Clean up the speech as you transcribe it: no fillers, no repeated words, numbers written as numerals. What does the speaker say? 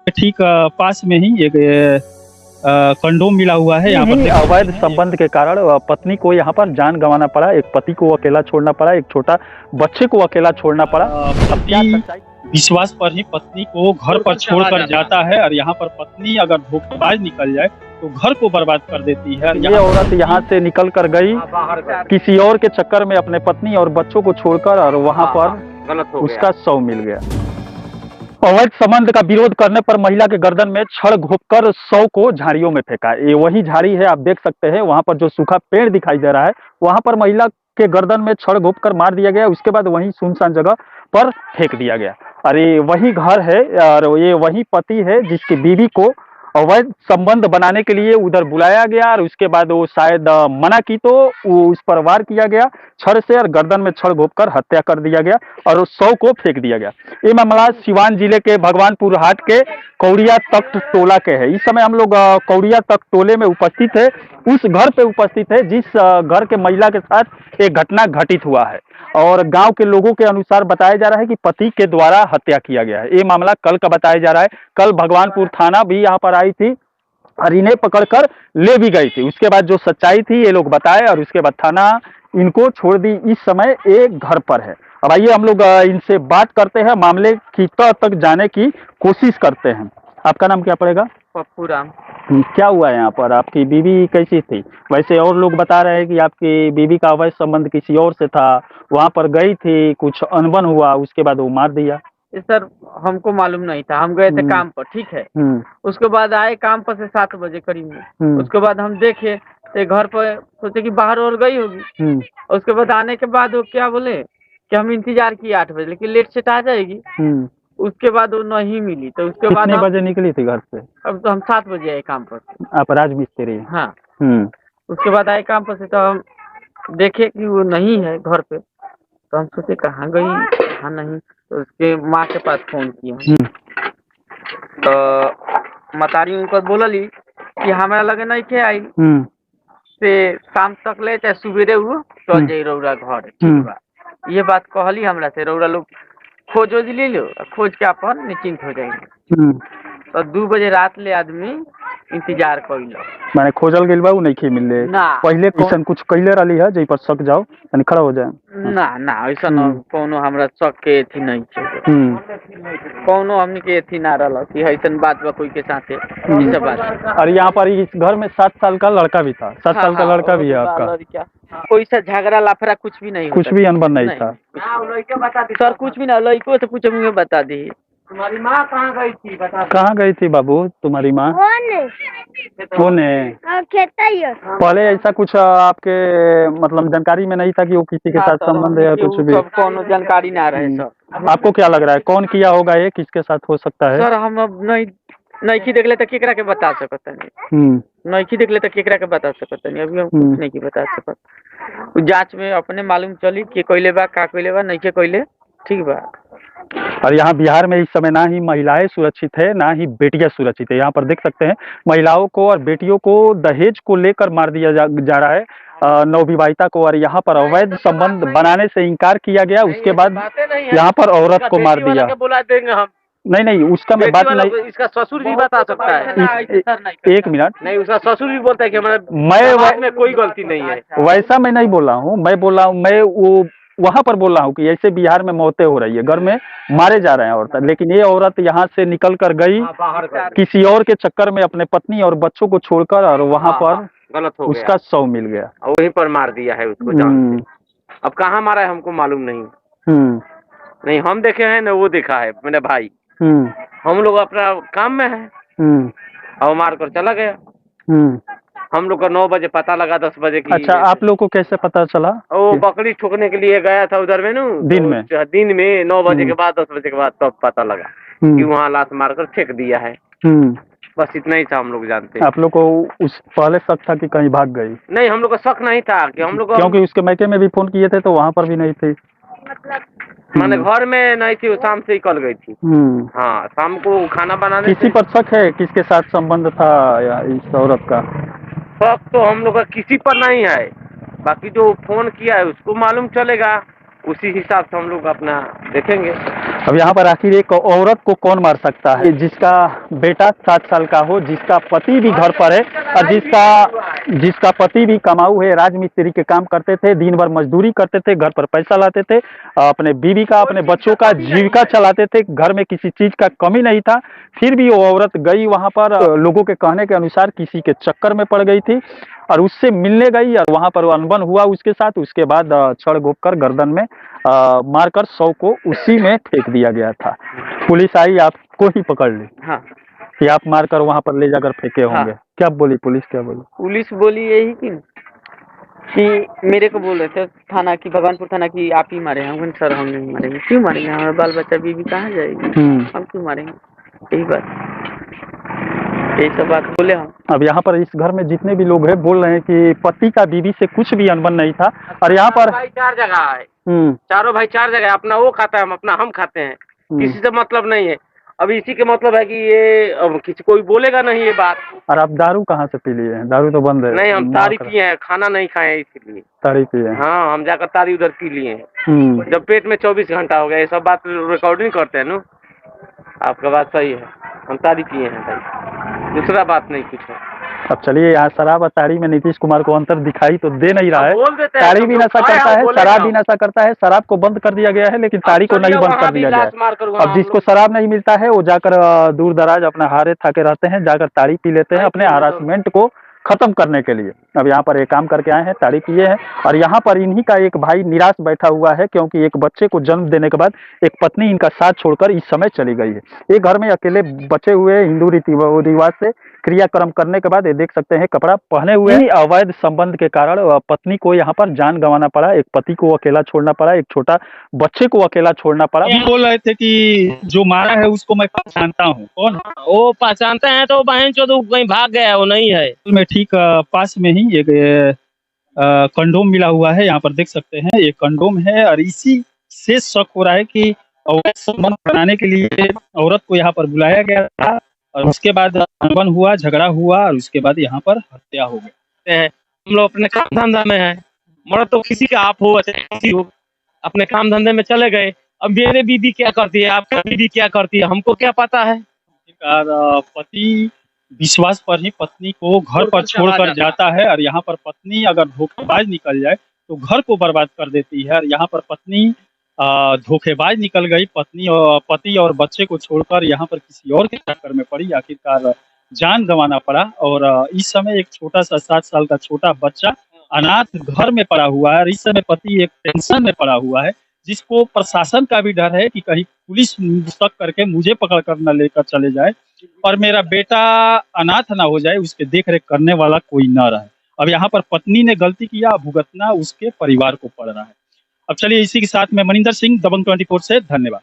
ठीक पास में ही एक कंडोम मिला हुआ है। यहाँ पर अवैध संबंध के कारण पत्नी को यहाँ पर जान गंवाना पड़ा, एक पति को अकेला छोड़ना पड़ा, एक छोटा बच्चे को अकेला छोड़ना पड़ा। विश्वास पर ही पत्नी को घर पर छोड़कर जाता है और यहाँ पर पत्नी अगर धोखेबाज निकल जाए तो घर को बर्बाद कर देती है। ये औरत यहाँ से निकल कर गई किसी और के चक्कर में, अपने पत्नी और बच्चों को छोड़कर, और वहाँ पर उसका शव मिल गया। अवैध संबंध का विरोध करने पर महिला के गर्दन में छड़ घोंपकर शव को झाड़ियों में फेंका। ये वही झाड़ी है, आप देख सकते हैं वहां पर जो सूखा पेड़ दिखाई दे रहा है, वहां पर महिला के गर्दन में छड़ घोंपकर मार दिया गया। उसके बाद वही सुनसान जगह पर फेंक दिया गया। अरे वही घर है और ये वही पति है जिसकी बीवी को अवैध संबंध बनाने के लिए उधर बुलाया गया और उसके बाद वो शायद मना की तो वो उस पर वार किया गया छड़ से और गर्दन में छड़ घोंपकर हत्या कर दिया गया और उस शव को फेंक दिया गया। ये मामला सिवान जिले के भगवानपुर हाट के कौड़िया तख्त टोला के है। इस समय हम लोग कौड़िया तख्त टोले में उपस्थित है, उस घर पे उपस्थित है जिस घर के महिला के साथ एक घटना घटित हुआ है और गांव के लोगों के अनुसार बताया जा रहा है कि पति के द्वारा हत्या किया गया है। ये मामला कल का बताया जा रहा है। कल भगवानपुर थाना भी यहाँ पर आई थी और इन्हें पकड़कर ले भी गई थी। उसके बाद जो सच्चाई थी ये लोग बताए और उसके बाद थाना इनको छोड़ दी। इस समय एक घर पर है। अब आइए हम लोग इनसे बात करते हैं, मामले की तह तक जाने की कोशिश करते हैं। आपका नाम क्या पड़ेगा? पप्पू राम। क्या हुआ है यहाँ पर? आपकी बीवी कैसी थी? वैसे और लोग बता रहे हैं कि आपकी बीवी का अवैध संबंध किसी और से था, वहाँ पर गई थी, कुछ अनबन हुआ, उसके बाद वो मार दिया। सर हमको मालूम नहीं था, हम गए थे काम पर, ठीक है। उसके बाद आए काम पर से 7 बजे करीब में। उसके बाद हम देखे तो घर पर सोचे कि बाहर और गई होगी। उसके बाद आने के बाद वो क्या बोले कि हम इंतजार किए 8 बजे, लेकिन लेट सेट आ जाएगी। उसके बाद वो नहीं मिली तो उसके बाद कितने बजे निकली थी घर से? अब तो हम 7 बजे आए काम पर। आप राजमिस्त्री? हाँ। उसके बाद आए काम पर से तो हम देखे कि वो नहीं है घर पे, तो हम सोचे कहाँ गई कहाँ नहीं। तो उसके माँ के पास फोन किया तो मतारी उनको बोलली कि हमारा लगे नहीं थे आई से शाम तक ले चाहे सुबेरे हुआ चल जाई रौरा घर, ठीक बा। ये बात कहली हमरा से, रौरा लोग खोज वोज ले लो, खोज के अपन निश्चिंत हो जाएंगे। तो 2 बजे रात ले आदमी इंतजार कइल, माने खोजल गेल बा उ नहीं मिलले ना। पहले किसन कुछ कइले रहली है जई पर शक जाओ यानी खड़ा हो जाए? ना ना ऐसा न कोनो हमरा शक के थी नहीं छे। कोनो हमनी के थी ना रहल कि ऐसन बात बा कोई के साथे ई सब बात। और यहाँ पर इस घर में 7 साल का लड़का भी था? 7 साल का लड़का भी है आपका? कोई सा झगड़ा लाफड़ा कुछ भी नहीं, कुछ भी अनबन नहीं था? सर कुछ भी ना, लड़को तो कुछ मुझे बता दी। तुम्हारी माँ कहाँ गई थी बता? कहाँ गई थी बाबू तुम्हारी माँ? कौन है? पहले ऐसा कुछ आपके मतलब जानकारी में नहीं था कि वो किसी के साथ संबंध है या कुछ भी? कोनो जानकारी ना रहे सर। आपको क्या लग रहा है कौन किया होगा, ये किसके साथ हो सकता है? सर हम अब नहीं देख ले तो केकरा के बता सकता नहीं। नहीं देख ले तो केकरा के बता सकता नहीं, अभी हम कुछ नहीं बता सकता। जांच में अपने मालूम चली कि कोइले बा का कोइले बा नहीं के कोइले, ठीक बा। और यहाँ बिहार में इस समय ना ही महिलाएं सुरक्षित है ना ही बेटियां सुरक्षित है। यहाँ पर देख सकते हैं महिलाओं को और बेटियों को दहेज को लेकर मार दिया जा रहा है, नवविवाहिता को, और यहाँ पर अवैध संबंध बनाने से इनकार किया गया। उसके बाद यहाँ पर औरत को मार दिया। बुला देंगे हम। नहीं उसका मैं बात नहीं, इसका ससुर भी बता सकता है। 1 मिनट नहीं, उसका ससुर भी बोलता है कि हमारे में कोई गलती नहीं है। वैसा मैं नहीं बोल रहा हूँ, मैं बोल रहा हूँ मैं वो वहां पर बोल रहा हूँ कि ऐसे बिहार में मौतें हो रही है, घर में मारे जा रहे हैं औरत, लेकिन ये औरत यहाँ से निकल कर गई किसी और के चक्कर में, अपने पत्नी और बच्चों को छोड़कर, और वहां पर गलत हो उसका शव मिल गया, वहीं पर मार दिया है उसको जान से। अब कहाँ मारा है हमको मालूम नहीं। नहीं हम देखे हैं ना वो देखा है मेरे भाई। हम लोग अपना काम में है और मार कर चला गया। हम लोग का 9 बजे पता लगा, 10 बजे की। अच्छा, आप लोग को कैसे पता चला? वो बकरी ठोकने के लिए गया था उधर में ना, दिन में 9 बजे के बाद 10 बजे के बाद तब पता लगा कि वहाँ लाश मारकर फेंक दिया है। बस इतना ही था हम लोग जानते। आप लोग को उस पहले शक था कि कहीं भाग गई? नहीं हम लोग का शक नहीं था कि हम लोग, क्योंकि उसके मैके में भी फोन किए थे तो वहाँ पर भी नहीं थे, माने घर में नहीं थी, वो शाम से ही कल गई थी। हाँ शाम को खाना बनाने। किसी पर शक है किसके साथ संबंध था या इस औरत का? शक तो हम लोग का किसी पर नहीं है, बाकी जो फोन किया है उसको मालूम चलेगा, उसी हिसाब से हम लोग अपना देखेंगे। अब यहाँ पर आखिर एक औरत को कौन मार सकता है जिसका बेटा 7 साल का हो, जिसका पति भी घर पर है और जिसका पति भी कमाऊ है, राजमिस्त्री के काम करते थे, दिन भर मजदूरी करते थे, घर पर पैसा लाते थे, अपने बीवी का अपने बच्चों का जीविका चलाते थे, घर में किसी चीज का कमी नहीं था। फिर भी वो औरत गई वहां पर, लोगों के कहने के अनुसार किसी के चक्कर में पड़ गई थी और उससे मिलने गई और वहां पर अनबन हुआ उसके साथ। उसके बाद छड़ घोंप कर गर्दन में मारकर शव को उसी में फेंक दिया गया था। पुलिस आई, आपको ही पकड़ ली। हाँ, कि आप मारकर वहां पर ले जाकर फेंके होंगे। हाँ। क्या बोली पुलिस, क्या बोली? पुलिस बोली यही कि मेरे को बोल रहे थे थाना की, भगवानपुर थाना की, आप ही मारे। हम सर हम नहीं मारेंगे। क्यों मारेंगे? हमारा बाल बच्चा बीवी कहाँ जाएगी? हम क्यों मारेंगे? यही सब बात बोले हम। अब यहाँ पर इस घर में जितने भी लोग हैं बोल रहे हैं कि पति का बीवी से कुछ भी अनबन नहीं था और यहाँ पर भाई 4 जगह है, चारों भाई 4 जगह, अपना वो खाता है, अपना हम खाते हैं, किसी से मतलब नहीं है। अब इसी के मतलब है कि ये अब किसी कोई बोलेगा नहीं ये बात। और आप दारू कहाँ से पी लिए हैं? दारू तो बंद है। नहीं, हम तारी पिए हैं, खाना नहीं खाए इसीलिए। तारी पिए हैं? हाँ, हम जाकर तारी उधर पी लिए हैं। जब पेट में 24 घंटा हो गया, ये सब बात रिकॉर्डिंग करते हैं ना। आपका बात सही है, हम तारी पिए हैं भाई, दूसरा बात नहीं कुछ है। अब चलिए, यहाँ शराब और ताड़ी में नीतीश कुमार को अंतर दिखाई तो दे नहीं रहा है। ताड़ी भी नशा करता है, शराब भी नशा करता है। शराब को बंद कर दिया गया है लेकिन ताड़ी को नहीं बंद कर दिया गया है। अब जिसको शराब नहीं मिलता है वो जाकर दूर दराज अपना हारे थाके रहते हैं, जाकर ताड़ी पी लेते हैं अपने हरासमेंट को खत्म करने के लिए। अब यहाँ पर एक काम करके आए हैं, ताड़ी पिए हैं और यहाँ पर इन्हीं का एक भाई निराश बैठा हुआ है क्योंकि एक बच्चे को जन्म देने के बाद एक पत्नी इनका साथ छोड़कर इस समय चली गई है। ये घर में अकेले बचे हुए हिंदू रीति रिवाज से क्रियाक्रम करने के बाद ये देख सकते हैं कपड़ा पहने हुए अवैध संबंध के कारण पत्नी को यहाँ पर जान गंवाना पड़ा, एक पति को अकेला छोड़ना पड़ा, एक छोटा बच्चे को अकेला छोड़ना पड़ा। बोल रहे थे कि जो मारा है उसको मैं पहचानता हूँ। कौन? वो पहचानते हैं तो बहन चोद कहीं भाग गया, वो नहीं है। मैं ठीक पास में ही एक कंडोम मिला हुआ है, यहाँ पर देख सकते हैं एक कंडोम है और इसी से शक हो रहा है कि अवैध संबंध बनाने के लिए औरत को यहाँ पर बुलाया गया था और उसके बाद अनबन हुआ, झगड़ा हुआ और उसके बाद यहाँ पर हत्या हो गई। हम लोग अपने काम धंधा में है, मर्द तो किसी का आप हो किसी हो, अपने काम धंधे में चले गए। अब मेरे बीवी क्या करती है, आपका बीवी क्या करती है, हमको क्या पता है। पति विश्वास पर ही पत्नी को घर पर छोड़कर जाता है और यहाँ पर पत्नी अगर धोखेबाज निकल जाए तो घर को बर्बाद कर देती है। और यहाँ पर पत्नी धोखेबाज निकल गई, पति और बच्चे को छोड़कर यहाँ पर किसी और के चक्कर में पड़ी, आखिरकार जान गंवाना पड़ा। और इस समय एक छोटा सा 7 साल का छोटा बच्चा अनाथ घर में पड़ा हुआ है और इस समय पति एक टेंशन में पड़ा हुआ है, जिसको प्रशासन का भी डर है कि कहीं पुलिस शक करके मुझे पकड़ कर न लेकर चले जाए और मेरा बेटा अनाथ ना हो जाए, उसके देख रेख करने वाला कोई न रहे। अब यहाँ पर पत्नी ने गलती किया, भुगतना उसके परिवार को पड़ रहा है। अब चलिए इसी के साथ में मनिंदर सिंह, दबंग 24 से धन्यवाद।